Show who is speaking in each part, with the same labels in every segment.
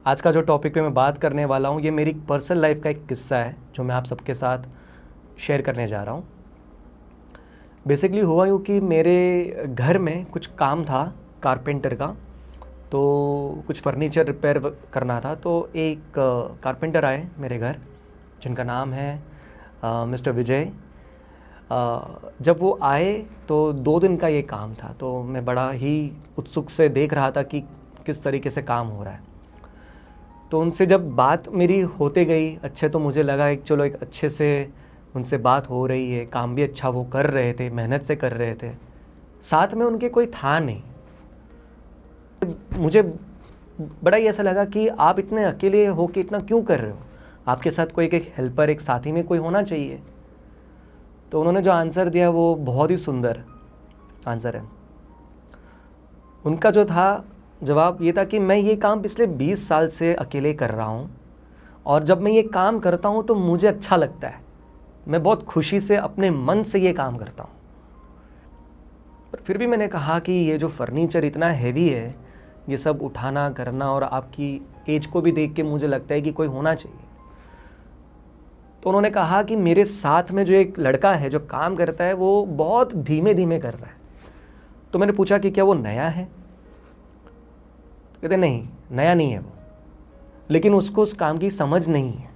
Speaker 1: आज का जो टॉपिक पे मैं बात करने वाला हूँ ये मेरी पर्सनल लाइफ का एक किस्सा है जो मैं आप सबके साथ शेयर करने जा रहा हूँ। बेसिकली हुआ यूँ कि मेरे घर में कुछ काम था कारपेंटर का, तो कुछ फर्नीचर रिपेयर करना था। तो एक कारपेंटर आए मेरे घर जिनका नाम है मिस्टर विजय। जब वो आए तो 2 दिन का ये काम था, तो मैं बड़ा ही उत्सुक से देख रहा था कि किस तरीके से काम हो रहा है। तो उनसे जब बात मेरी होते गई अच्छे, तो मुझे लगा एक चलो एक अच्छे से उनसे बात हो रही है, काम भी अच्छा वो कर रहे थे, मेहनत से कर रहे थे, साथ में उनके कोई था नहीं। मुझे बड़ा ही ऐसा लगा कि आप इतने अकेले हो कि इतना क्यों कर रहे हो, आपके साथ कोई एक हेल्पर, एक साथी में कोई होना चाहिए। तो उन्होंने जो आंसर दिया वो बहुत ही सुंदर आंसर है। उनका जो था जवाब ये था कि मैं ये काम पिछले 20 साल से अकेले कर रहा हूँ, और जब मैं ये काम करता हूँ तो मुझे अच्छा लगता है, मैं बहुत खुशी से अपने मन से ये काम करता हूँ। पर फिर भी मैंने कहा कि ये जो फर्नीचर इतना हैवी है, ये सब उठाना करना, और आपकी एज को भी देख के मुझे लगता है कि कोई होना चाहिए। तो उन्होंने कहा कि मेरे साथ में जो एक लड़का है जो काम करता है वो बहुत धीमे धीमे कर रहा है। तो मैंने पूछा कि क्या वो नया है। तो कहते नहीं, नया नहीं है वो, लेकिन उसको उस काम की समझ नहीं है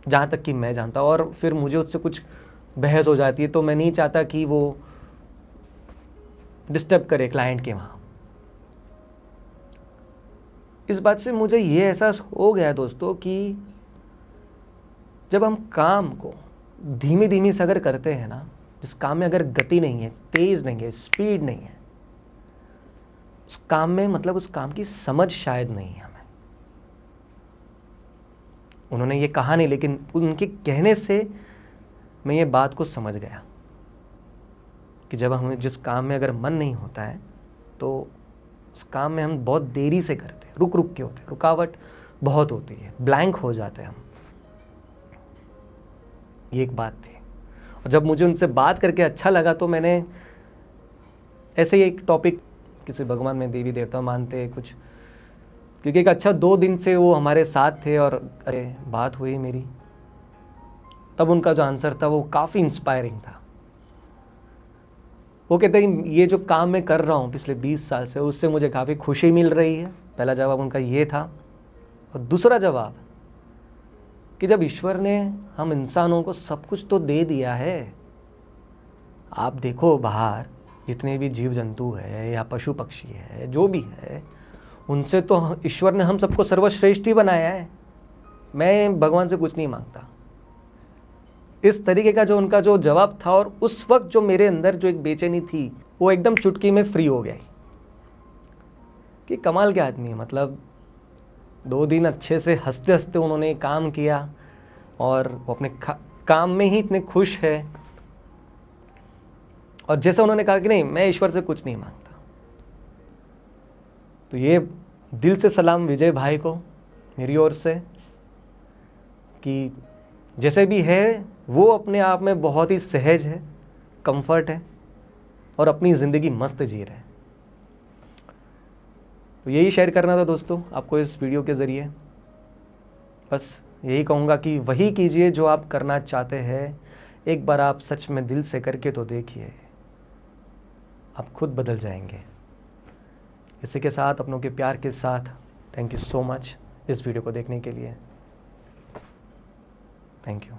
Speaker 1: जहाँ तक कि मैं जानता हूँ। और फिर मुझे उससे कुछ बहस हो जाती है, तो मैं नहीं चाहता कि वो डिस्टर्ब करे क्लाइंट के वहाँ। इस बात से मुझे ये एहसास हो गया दोस्तों कि जब हम काम को धीमी धीमी से अगर करते हैं ना, जिस काम में अगर गति नहीं है, तेज नहीं है, स्पीड नहीं है, उस काम में मतलब उस काम की समझ शायद नहीं है हमें। उन्होंने ये कहा नहीं, लेकिन उनके कहने से मैं ये बात को समझ गया कि जब हमें जिस काम में अगर मन नहीं होता है तो उस काम में हम बहुत देरी से करते हैं, रुक रुक के होते हैं, रुकावट बहुत होती है, ब्लैंक हो जाते हैं हम। ये एक बात थी। और जब मुझे उनसे बात करके अच्छा लगा तो मैंने ऐसे ही एक टॉपिक, किसी भगवान में देवी देवता मानते हैं कुछ, क्योंकि एक अच्छा 2 दिन से वो हमारे साथ थे और बात हुई मेरी, तब उनका जो आंसर था वो काफ़ी इंस्पायरिंग था। वो कहते हैं ये जो काम मैं कर रहा हूँ पिछले 20 साल से, उससे मुझे काफ़ी खुशी मिल रही है। पहला जवाब उनका ये था। और दूसरा जवाब कि जब ईश्वर ने हम इंसानों को सब कुछ तो दे दिया है, आप देखो बाहर जितने भी जीव जंतु है या पशु पक्षी है, जो भी है, उनसे तो ईश्वर ने हम सबको सर्वश्रेष्ठ ही बनाया है। मैं भगवान से कुछ नहीं मांगता। इस तरीके का जो उनका जो जवाब था, और उस वक्त जो मेरे अंदर जो एक बेचैनी थी वो एकदम चुटकी में फ्री हो गई कि कमाल के आदमी है। मतलब 2 दिन अच्छे से हंसते हंसते उन्होंने काम किया, और वो अपने काम में ही इतने खुश है। और जैसे उन्होंने कहा कि नहीं, मैं ईश्वर से कुछ नहीं मांगता। तो ये दिल से सलाम विजय भाई को मेरी ओर से, कि जैसे भी है वो अपने आप में बहुत ही सहज है, कंफर्ट है, और अपनी ज़िंदगी मस्त जी रहे हैं। तो यही शेयर करना था दोस्तों आपको इस वीडियो के ज़रिए। बस यही कहूँगा कि वही कीजिए जो आप करना चाहते हैं। एक बार आप सच में दिल से करके तो देखिए, आप खुद बदल जाएंगे। इसी के साथ, अपनों के प्यार के साथ, थैंक यू सो मच इस वीडियो को देखने के लिए। Thank you.